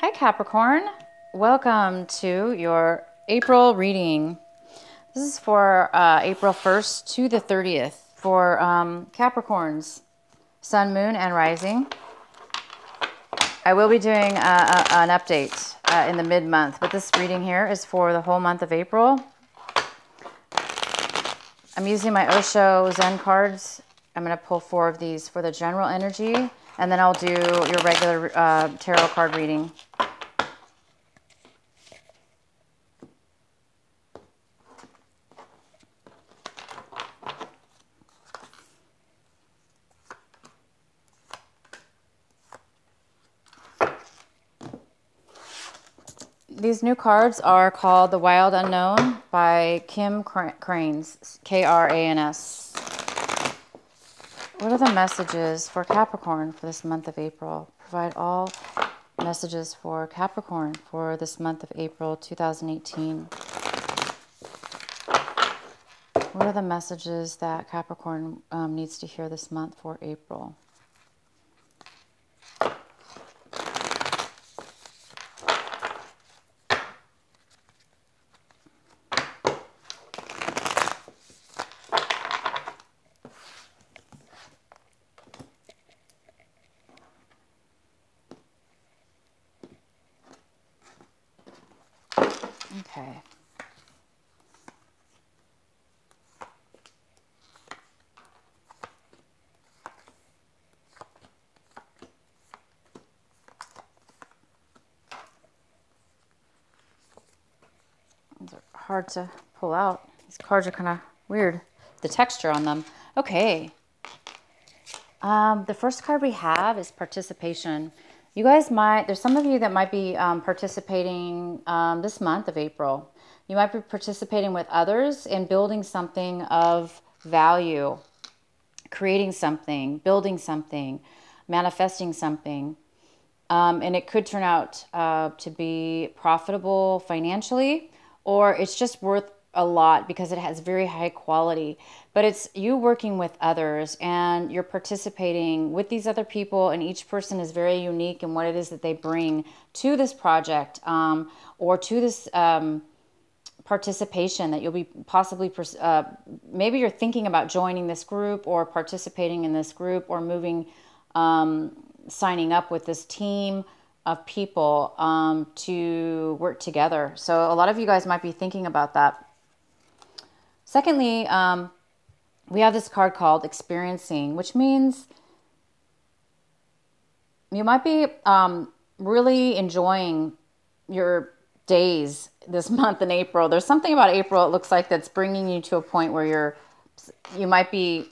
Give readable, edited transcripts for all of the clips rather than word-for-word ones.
Hi Capricorn, welcome to your April reading. This is for April 1st to the 30th for Capricorns, Sun, Moon, and Rising. I will be doing an update in the mid-month, but this reading here is for the whole month of April. I'm using my Osho Zen cards. I'm going to pull 4 of these for the general energy, and then I'll do your regular tarot card reading. These new cards are called The Wild Unknown by Kim Cranes, K-R-A-N-S. What are the messages for Capricorn for this month of April? Provide all messages for Capricorn for this month of April 2018. What are the messages that Capricorn needs to hear this month for April? Okay. These are hard to pull out. These cards are kind of weird, the texture on them. Okay. The first card we have is participation. You guys might, there's some of you that might be participating this month of April. You might be participating with others in building something of value, creating something, building something, manifesting something. And it could turn out to be profitable financially, or it's just worth a lot because it has very high quality. But it's you working with others and you're participating with these other people, and each person is very unique in what it is that they bring to this project or to this participation that you'll be possibly, maybe you're thinking about joining this group or participating in this group or moving, signing up with this team of people to work together. So a lot of you guys might be thinking about that. Secondly, we have this card called experiencing, which means you might be really enjoying your days this month in April. There's something about April, it looks like, that's bringing you to a point where you might be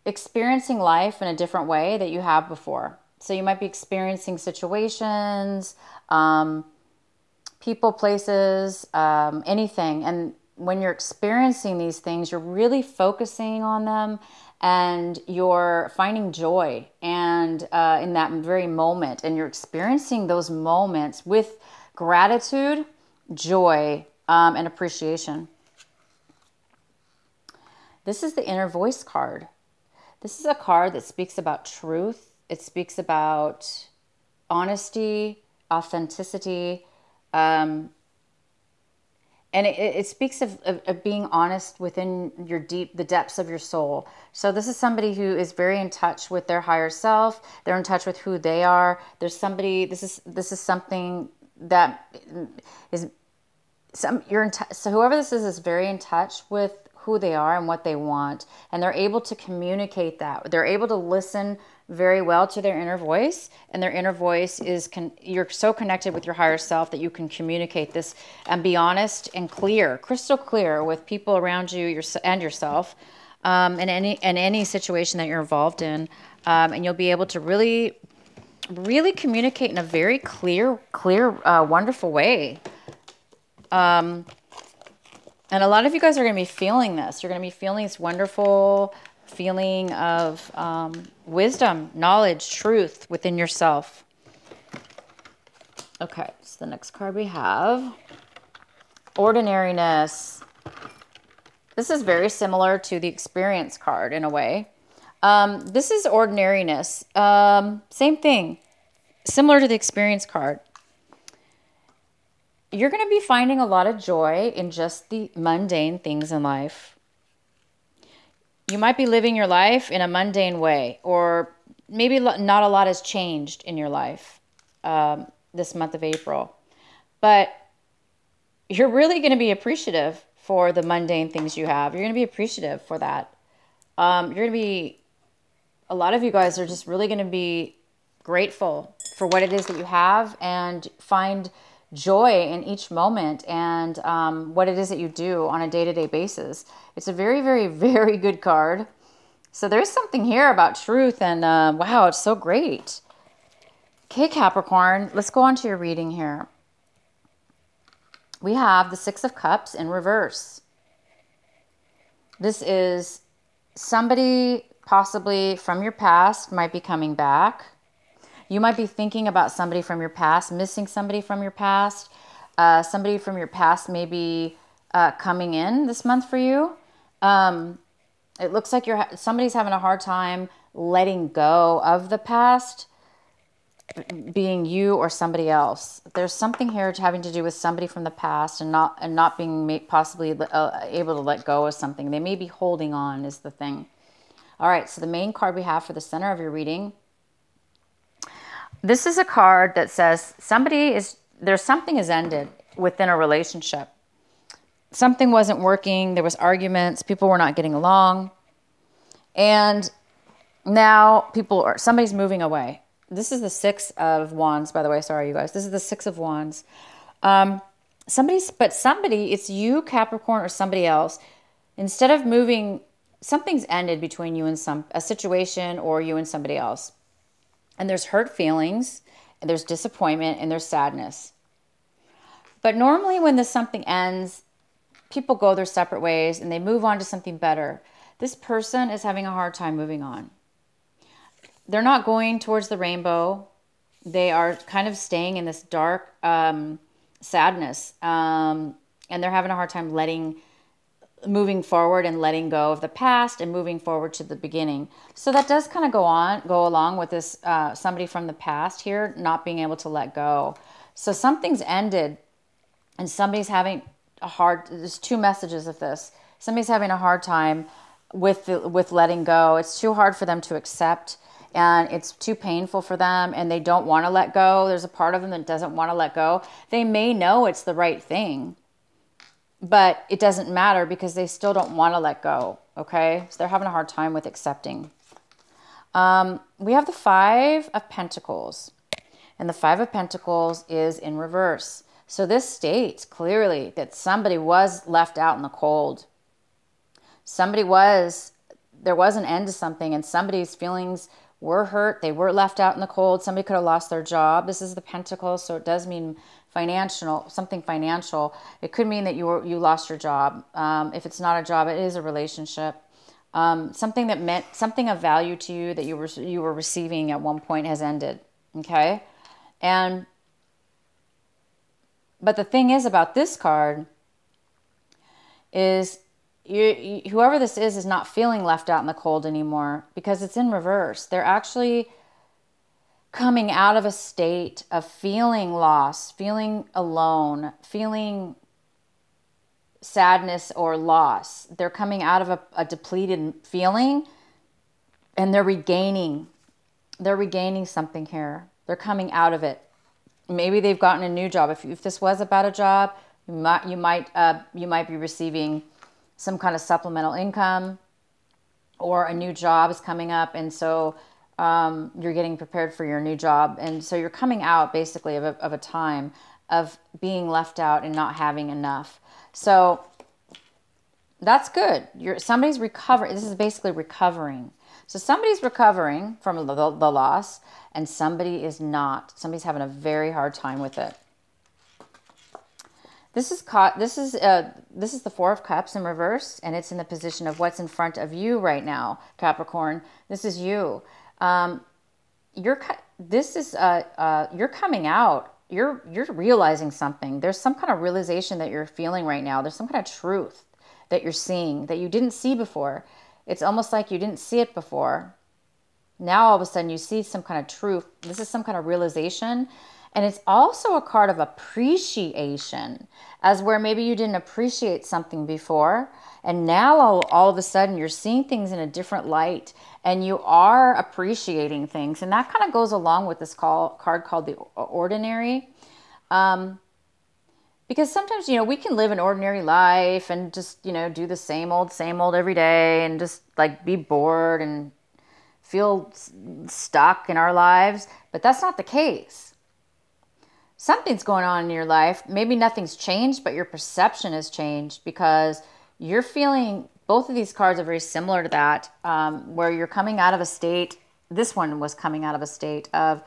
experiencing life in a different way that you have before. So you might be experiencing situations, people, places, anything. And when you're experiencing these things, you're really focusing on them and you're finding joy and in that very moment. And you're experiencing those moments with gratitude, joy, and appreciation. This is the inner voice card. This is a card that speaks about truth. It speaks about honesty, authenticity, and it speaks of being honest within the depths of your soul. So this is somebody who is very in touch with their higher self. They're in touch with who they are. There's somebody, this is something that is, so whoever this is very in touch with who they are and what they want. And they're able to communicate that. They're able to listen very well to their inner voice, and their inner voice is, you're so connected with your higher self that you can communicate this and be honest and clear, crystal clear with people around you and yourself in any situation that you're involved in. And you'll be able to really, really communicate in a very clear, wonderful way. And a lot of you guys are going to be feeling this. You're going to be feeling this wonderful feeling of wisdom, knowledge, truth within yourself. Okay, so the next card we have, ordinariness. This is very similar to the experience card in a way. This is ordinariness. Same thing. similar to the experience card, you're going to be finding a lot of joy in just the mundane things in life. You might be living your life in a mundane way, or maybe not a lot has changed in your life this month of April. But you're really going to be appreciative for the mundane things you have. You're going to be appreciative for that. You're going to be, a lot of you guys are just really going to be grateful for what it is that you have and find joy in each moment and what it is that you do on a day-to-day basis. It's a very, very, very good card. So there's something here about truth and wow, it's so great. Okay, Capricorn, let's go on to your reading here. We have the Six of Cups in reverse. This is somebody possibly from your past might be coming back. You might be thinking about somebody from your past, missing somebody from your past. Somebody from your past may be coming in this month for you. It looks like somebody's having a hard time letting go of the past, being you or somebody else. There's something here having to do with somebody from the past and not being possibly able to let go of something. They may be holding on is the thing. All right, so the main card we have for the center of your reading. This is a card that says something has ended within a relationship. Something wasn't working. There was arguments. People were not getting along. And now somebody's moving away. This is the Six of Wands, by the way. Sorry, you guys. This is the Six of Wands. Somebody, it's you, Capricorn, or somebody else. Instead of moving, something's ended between you and a situation or you and somebody else. And there's hurt feelings, and there's disappointment, and there's sadness. But normally when something ends, people go their separate ways and they move on to something better. This person is having a hard time moving on. They're not going towards the rainbow. They are kind of staying in this dark sadness. And they're having a hard time moving forward and letting go of the past and moving forward to the beginning. So that does kind of go along with this somebody from the past here not being able to let go. So something's ended and somebody's having there's two messages of this. Somebody's having a hard time with letting go. It's too hard for them to accept and it's too painful for them and they don't want to let go. There's a part of them that doesn't want to let go. They may know it's the right thing, but it doesn't matter because they still don't want to let go, okay? So they're having a hard time with accepting. We have the Five of Pentacles, and the Five of Pentacles is in reverse. So this states clearly that somebody was left out in the cold. There was an end to something, and somebody's feelings were hurt. They were left out in the cold. Somebody could have lost their job. This is the Pentacles, so it does mean something financial. It could mean that you lost your job. If it's not a job, it is a relationship. Something that meant something of value to you that you were receiving at one point has ended. Okay, but the thing is about this card is whoever this is not feeling left out in the cold anymore because it's in reverse. They're actually coming out of a state of feeling lost, feeling alone, feeling sadness or loss. They're coming out of a depleted feeling and they're regaining something here. They're coming out of it. Maybe they've gotten a new job. If this was about a job, you might be receiving some kind of supplemental income, or a new job is coming up, and so you're getting prepared for your new job, and so you're coming out basically of a time of being left out and not having enough. So that's good. Somebody's recovering. This is basically recovering. So somebody's recovering from the loss, and somebody is not. Somebody's having a very hard time with it. This is the Four of Cups in reverse, and it's in the position of what's in front of you right now, Capricorn. This is you. You're coming out. You're realizing something. There's some kind of realization that you're feeling right now. There's some kind of truth that you're seeing that you didn't see before. It's almost like you didn't see it before. Now all of a sudden you see some kind of truth. This is some kind of realization. And it's also a card of appreciation, as where maybe you didn't appreciate something before. And now all of a sudden you're seeing things in a different light and you are appreciating things. And that kind of goes along with this card called the Ordinary. Because sometimes, we can live an ordinary life and just, do the same old every day and just like be bored and feel stuck in our lives. But that's not the case. Something's going on in your life. Maybe nothing's changed, but your perception has changed because you're feeling, both of these cards are very similar to that, where you're coming out of a state. This one was coming out of a state of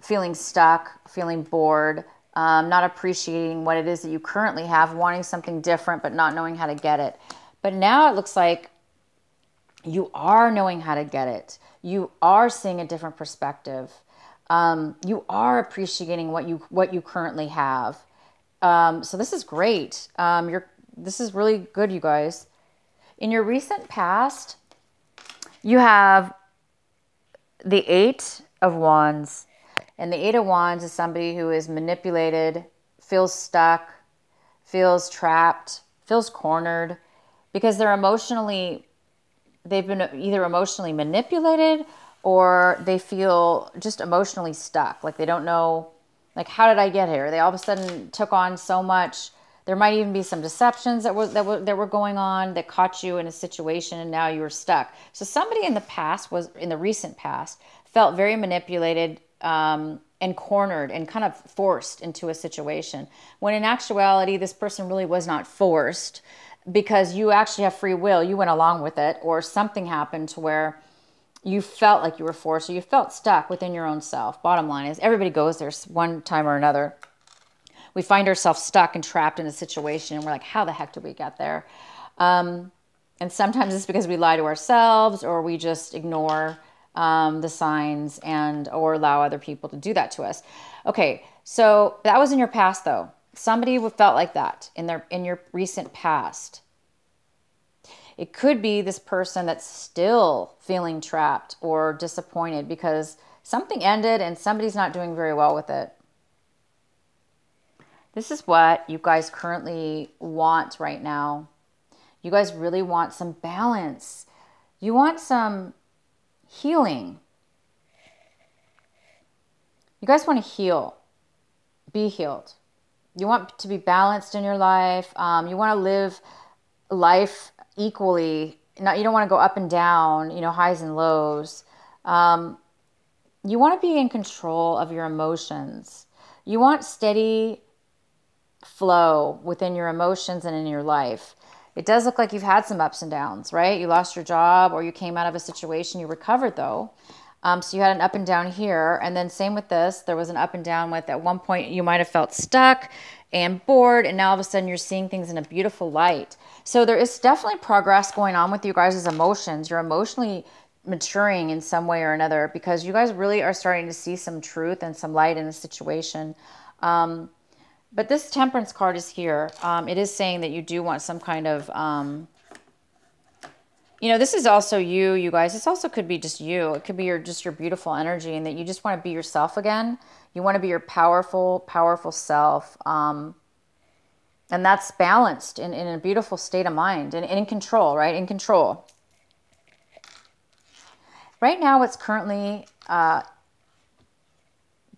feeling stuck, feeling bored, not appreciating what it is that you currently have, wanting something different, but not knowing how to get it. But now it looks like you are knowing how to get it. You are seeing a different perspective. You are appreciating what you currently have. So this is great. This is really good, you guys. In your recent past, you have the Eight of Wands. And the Eight of Wands is somebody who is manipulated, feels stuck, feels trapped, feels cornered, because they've been either emotionally manipulated or they feel just emotionally stuck. Like they don't know, like, how did I get here? They all of a sudden took on so much. There might even be some deceptions that were going on that caught you in a situation and now you were stuck. So somebody in the recent past, felt very manipulated and cornered and kind of forced into a situation. When in actuality, this person really was not forced because you actually have free will. You went along with it, or something happened to where you felt like you were forced, or you felt stuck within your own self. Bottom line is everybody goes there one time or another. We find ourselves stuck and trapped in a situation and we're like, how the heck did we get there? And sometimes it's because we lie to ourselves or we just ignore the signs or allow other people to do that to us. Okay, so that was in your past though. Somebody felt like that in your recent past. It could be this person that's still feeling trapped or disappointed because something ended and somebody's not doing very well with it. This is what you guys currently want right now. You guys really want some balance. You want some healing. You guys want to heal. Be healed. You want to be balanced in your life. You want to live life equally. You don't want to go up and down, highs and lows. You want to be in control of your emotions. You want steady flow within your emotions and in your life. It does look like you've had some ups and downs, right? You lost your job or you came out of a situation. You recovered though. So you had an up and down here. And then same with this. There was an up and down with, at one point you might have felt stuck and bored. And now all of a sudden you're seeing things in a beautiful light. So there is definitely progress going on with you guys' emotions. You're emotionally maturing in some way or another because you guys really are starting to see some truth and some light in the situation. But this Temperance card is here. It is saying that you do want some kind of, this is also you guys. This also could be just you. It could be just your beautiful energy and that you just want to be yourself again. You want to be your powerful, powerful self. And that's balanced in a beautiful state of mind and in control, right? In control. Right now, what's currently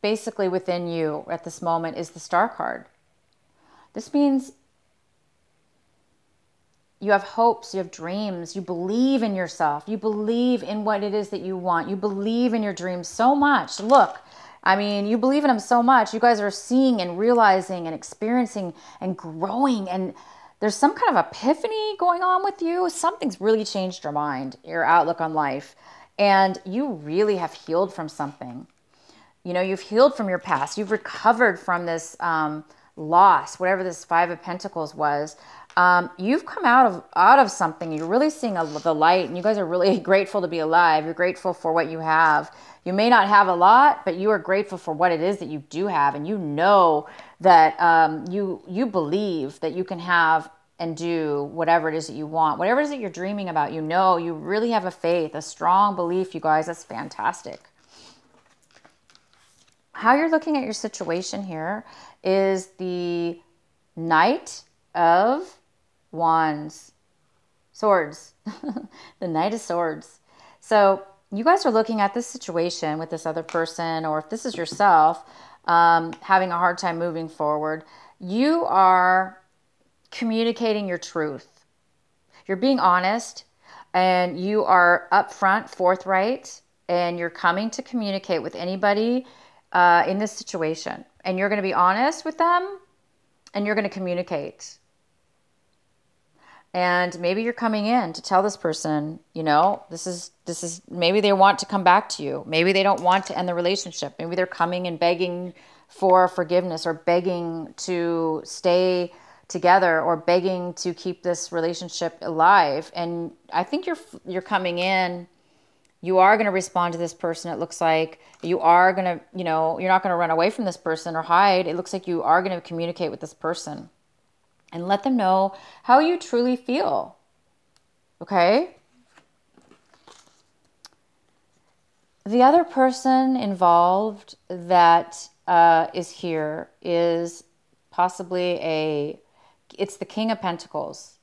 basically within you at this moment is the Star card. This means you have hopes, you have dreams, you believe in yourself, you believe in what it is that you want, you believe in your dreams so much. Look, you believe in them so much. You guys are seeing and realizing and experiencing and growing, and there's some kind of epiphany going on with you. Something's really changed your mind, your outlook on life, and you really have healed from something. You've healed from your past. You've recovered from this loss, whatever this Five of Pentacles was. You've come out of something. You're really seeing the light, and you guys are really grateful to be alive. You're grateful for what you have. You may not have a lot, but you are grateful for what it is that you do have, and you know that you believe that you can have and do whatever it is that you want, whatever it is that you're dreaming about. You know, you really have a faith, a strong belief, you guys. That's fantastic. How you're looking at your situation here is the Knight of Wands. Swords. The Knight of Swords. So you guys are looking at this situation with this other person, or if this is yourself, having a hard time moving forward. You are communicating your truth. You're being honest, and you are upfront, forthright, and you're coming to communicate with anybody in this situation. And you're going to be honest with them, and you're going to communicate. And maybe you're coming in to tell this person, you know, this is maybe they want to come back to you. Maybe they don't want to end the relationship. Maybe they're coming and begging for forgiveness, or begging to stay together, or begging to keep this relationship alive. And I think you're coming in, you are going to respond to this person. It looks like you are going to, you know, you're not going to run away from this person or hide. It looks like you are going to communicate with this person and let them know how you truly feel. Okay? The other person involved that is here is possibly it's the King of Pentacles.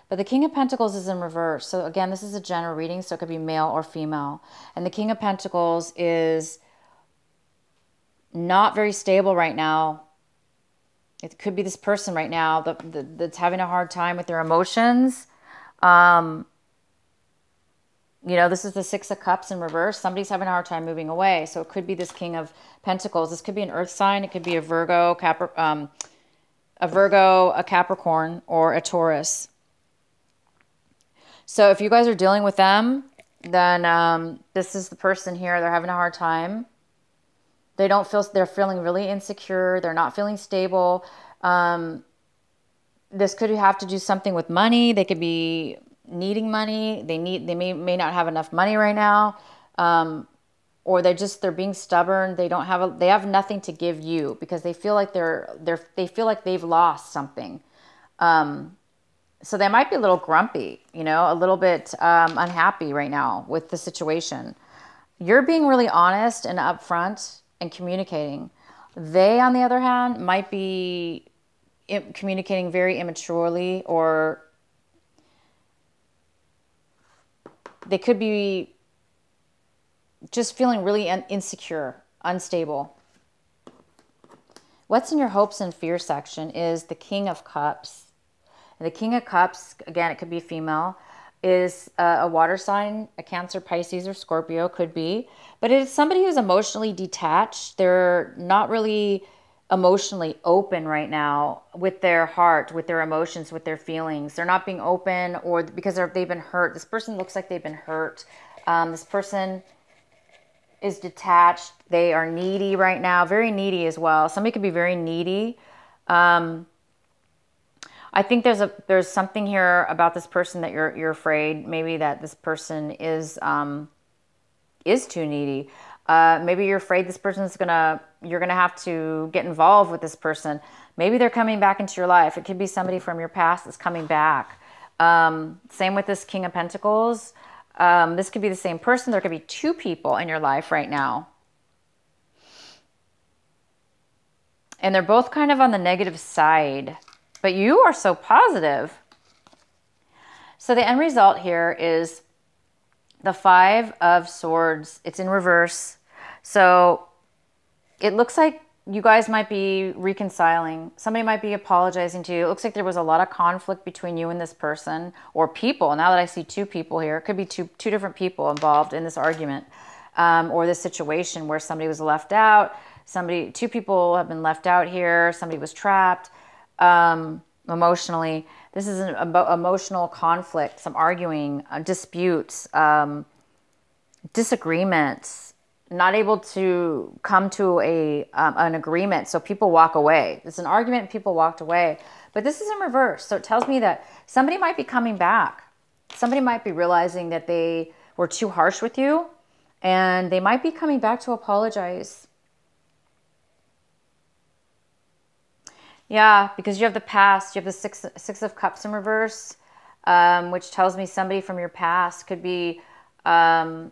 But the King of Pentacles is in reverse. So again, this is a general reading, so it could be male or female. And the King of Pentacles is not very stable right now. It could be this person right now that's having a hard time with their emotions. You know, this is the Six of Cups in reverse. Somebody's having a hard time moving away. So it could be this King of Pentacles. This could be an earth sign. It could be a Virgo, a Capricorn, or a Taurus. So if you guys are dealing with them, then this is the person here. They're having a hard time. They're feeling really insecure. They're not feeling stable. This could have to do something with money. They could be needing money. They may not have enough money right now. Or they're being stubborn. They have nothing to give you because they feel like they feel like they've lost something. So they might be a little grumpy, you know, a little bit unhappy right now with the situation. You're being really honest and upfront and communicating. They, on the other hand, might be communicating very immaturely, or they could be just feeling really insecure, unstable. What's in your hopes and fears section is the King of Cups. And the King of Cups, again, it could be female, is a water sign, a Cancer, Pisces, or Scorpio, could be. But it is somebody who's emotionally detached. They're not really emotionally open right now with their heart, with their emotions, with their feelings. They're not being open, or because they've been hurt. This person looks like they've been hurt. This person is detached. They are needy right now, very needy as well. Somebody could be very needy. I think there's something here about this person that you're afraid maybe that this person is too needy. Maybe you're afraid this person's you're gonna have to get involved with this person. Maybe they're coming back into your life. It could be somebody from your past that's coming back. Same with this King of Pentacles. This could be the same person. There could be two people in your life right now. And they're both kind of on the negative side. But you are so positive. So the end result here is the Five of Swords. It's in reverse. So it looks like you guys might be reconciling. Somebody might be apologizing to you. It looks like there was a lot of conflict between you and this person, or people. Now that I see two people here, it could be two different people involved in this argument, or this situation where somebody was left out. Two people have been left out here. Somebody was trapped. Emotionally, this is an emotional conflict, some arguing, disputes, disagreements, not able to come to an agreement. So people walk away. It's an argument, people walked away. But this is in reverse. So it tells me that somebody might be coming back. Somebody might be realizing that they were too harsh with you, and they might be coming back to apologize. Yeah, because you have the past. You have the six of Cups in reverse, which tells me somebody from your past could be, they're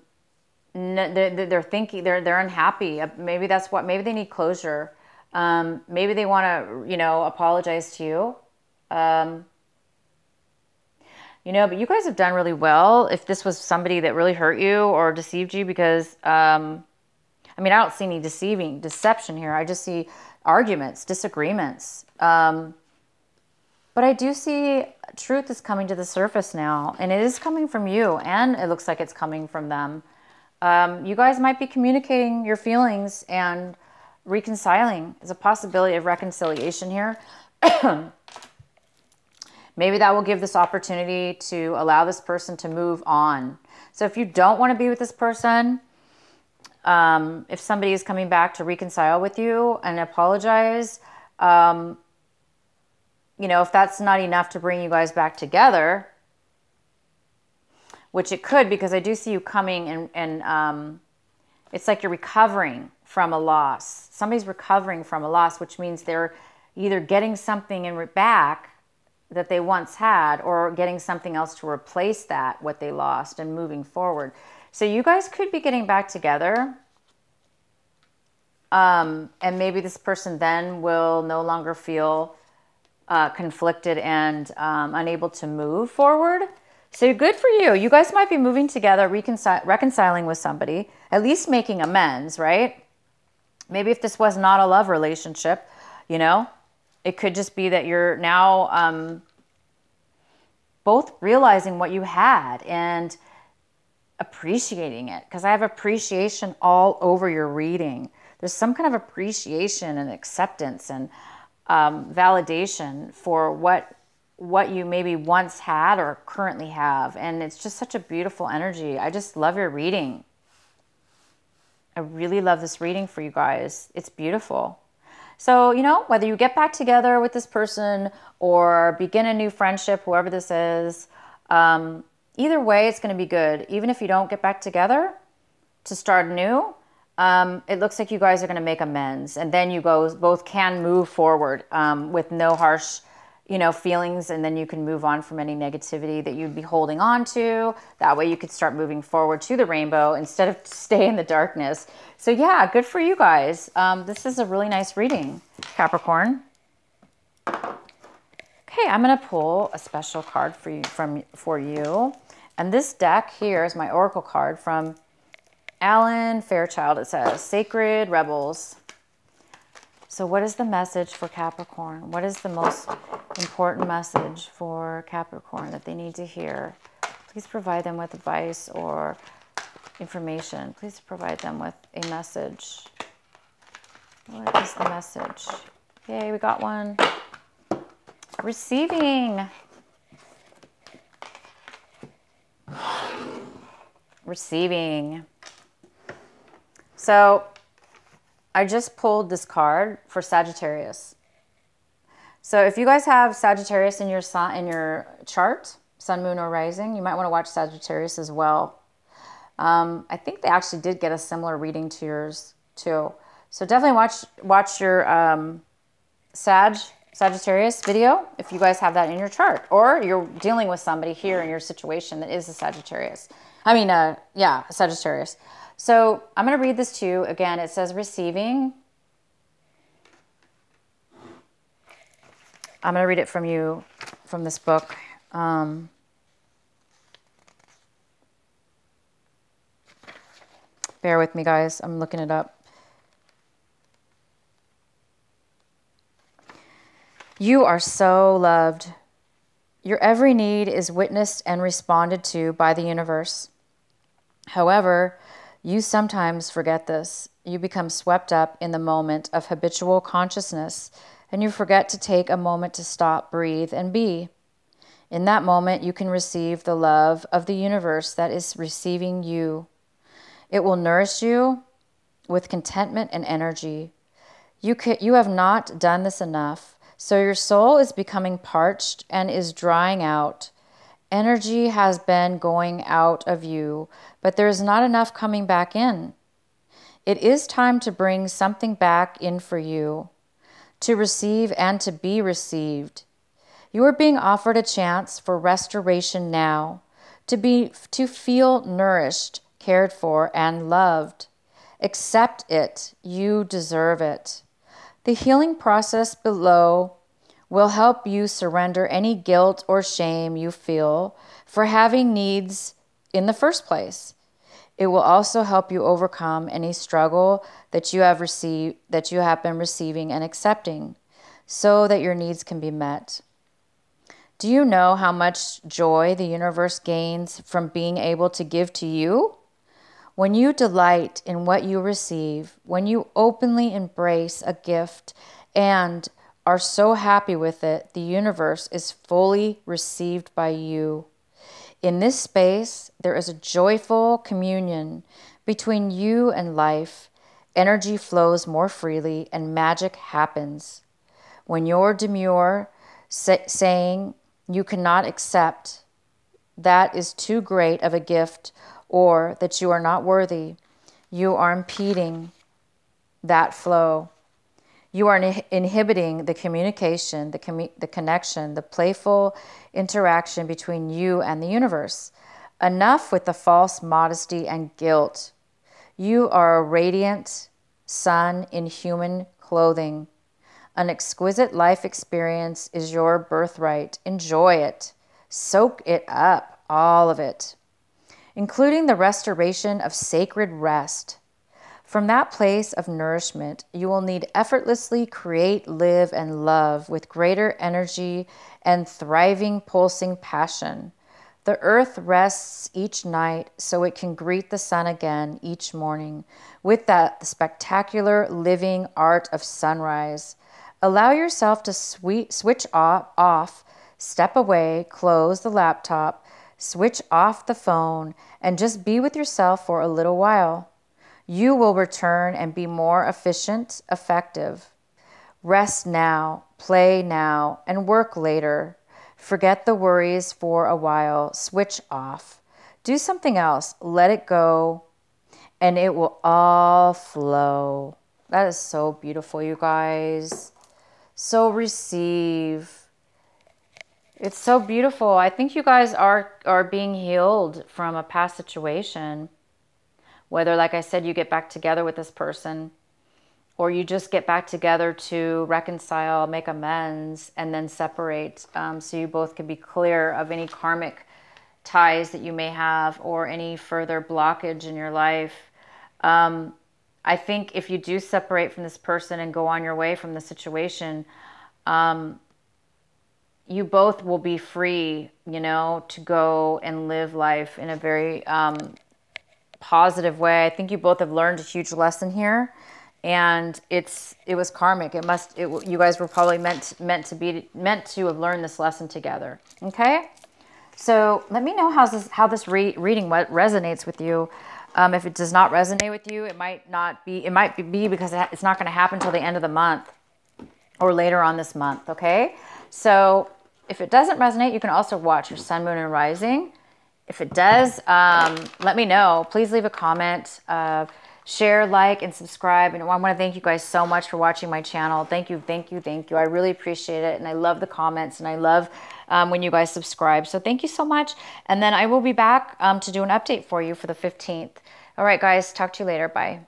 thinking, they're unhappy. Maybe that's what, maybe they need closure. Maybe they want to, apologize to you. But you guys have done really well if this was somebody that really hurt you or deceived you, because, I don't see any deception here. I just see arguments, disagreements. But I do see truth is coming to the surface now, and it is coming from you, and it looks like it's coming from them. You guys might be communicating your feelings and reconciling. There's a possibility of reconciliation here. Maybe that will give this opportunity to allow this person to move on. So if you don't want to be with this person, if somebody is coming back to reconcile with you and apologize, if that's not enough to bring you guys back together, which it could, because I do see you coming and it's like you're recovering from a loss. Somebody's recovering from a loss, which means they're either getting something back that they once had, or getting something else to replace that, what they lost, and moving forward. So you guys could be getting back together. And maybe this person then will no longer feel conflicted and unable to move forward. So good for you. You guys might be moving together, reconciling with somebody, at least making amends, right? Maybe if this was not a love relationship, it could just be that you're now both realizing what you had and appreciating it, because I have appreciation all over your reading. There's some kind of appreciation and acceptance and validation for what you maybe once had or currently have. And it's just such a beautiful energy. I just love your reading. I really love this reading for you guys. It's beautiful. So, whether you get back together with this person or begin a new friendship, whoever this is, either way, it's going to be good. Even if you don't get back together to start anew, it looks like you guys are going to make amends. And then you both can move forward with no harsh, feelings. And then you can move on from any negativity that you'd be holding on to. That way you could start moving forward to the rainbow instead of stay in the darkness. So yeah, good for you guys. This is a really nice reading, Capricorn. Okay, I'm going to pull a special card for you. And this deck here is my oracle card from Alan Fairchild. It says, Sacred Rebels. So what is the message for Capricorn? What is the most important message for Capricorn that they need to hear? Please provide them with advice or information. Please provide them with a message. What is the message? Yay, we got one. Receiving. Receiving. So I just pulled this card for Sagittarius. So if you guys have Sagittarius in your chart, sun, moon, or rising, you might want to watch Sagittarius as well. I think they actually did get a similar reading to yours too. So definitely watch your Sagittarius video if you guys have that in your chart, or you're dealing with somebody here in your situation that is a Sagittarius. Sagittarius. So I'm going to read this to you. Again, it says receiving. I'm going to read it from this book. Bear with me, guys. I'm looking it up. You are so loved. Your every need is witnessed and responded to by the universe. However, you sometimes forget this. You become swept up in the moment of habitual consciousness, and you forget to take a moment to stop, breathe, and be. In that moment, you can receive the love of the universe that is receiving you. It will nourish you with contentment and energy. You have not done this enough, so your soul is becoming parched and is drying out. Energy has been going out of you, but there is not enough coming back in. It is time to bring something back in for you. to receive and to be received. You are being offered a chance for restoration now, to feel nourished, cared for, and loved. Accept it. You deserve it. The healing process below will help you surrender any guilt or shame you feel for having needs in the first place. It will also help you overcome any struggle that you have been receiving and accepting, so that your needs can be met. Do you know how much joy the universe gains from being able to give to you? When you delight in what you receive, when you openly embrace a gift and are so happy with it, the universe is fully received by you. In this space, there is a joyful communion between you and life. Energy flows more freely and magic happens. When you're demure, saying you cannot accept, that is too great of a gift, or that you are not worthy, you are impeding that flow. You are inhibiting the communication, the connection, the playful interaction between you and the universe. Enough with the false modesty and guilt. You are a radiant sun in human clothing. An exquisite life experience is your birthright. Enjoy it. Soak it up, all of it, including the restoration of sacred rest. From that place of nourishment, you will need effortlessly create, live, and love with greater energy and thriving, pulsing passion. The earth rests each night so it can greet the sun again each morning with that spectacular living art of sunrise. Allow yourself to switch off, step away, close the laptop, switch off the phone, and just be with yourself for a little while. You will return and be more efficient, effective. Rest now, play now, and work later. Forget the worries for a while. Switch off. Do something else. Let it go, and it will all flow. That is so beautiful, you guys. So receive. It's so beautiful. I think you guys are being healed from a past situation. Whether, like I said, you get back together with this person, or you just get back together to reconcile, make amends, and then separate, so you both can be clear of any karmic ties that you may have or any further blockage in your life. I think if you do separate from this person and go on your way from the situation, you both will be free, to go and live life in a very positive way. I think you both have learned a huge lesson here, and it was karmic. You guys were probably meant to have learned this lesson together. Okay, so let me know how this reading resonates with you. If it does not resonate with you, it might be because it's not going to happen till the end of the month or later on this month. Okay, so if it doesn't resonate, you can also watch your sun, moon, and rising. If it does, let me know. Please leave a comment, share, like, and subscribe. And I want to thank you guys so much for watching my channel. Thank you, thank you, thank you. I really appreciate it. And I love the comments, and I love when you guys subscribe. So thank you so much. And then I will be back to do an update for you for the 15th. All right, guys. Talk to you later. Bye.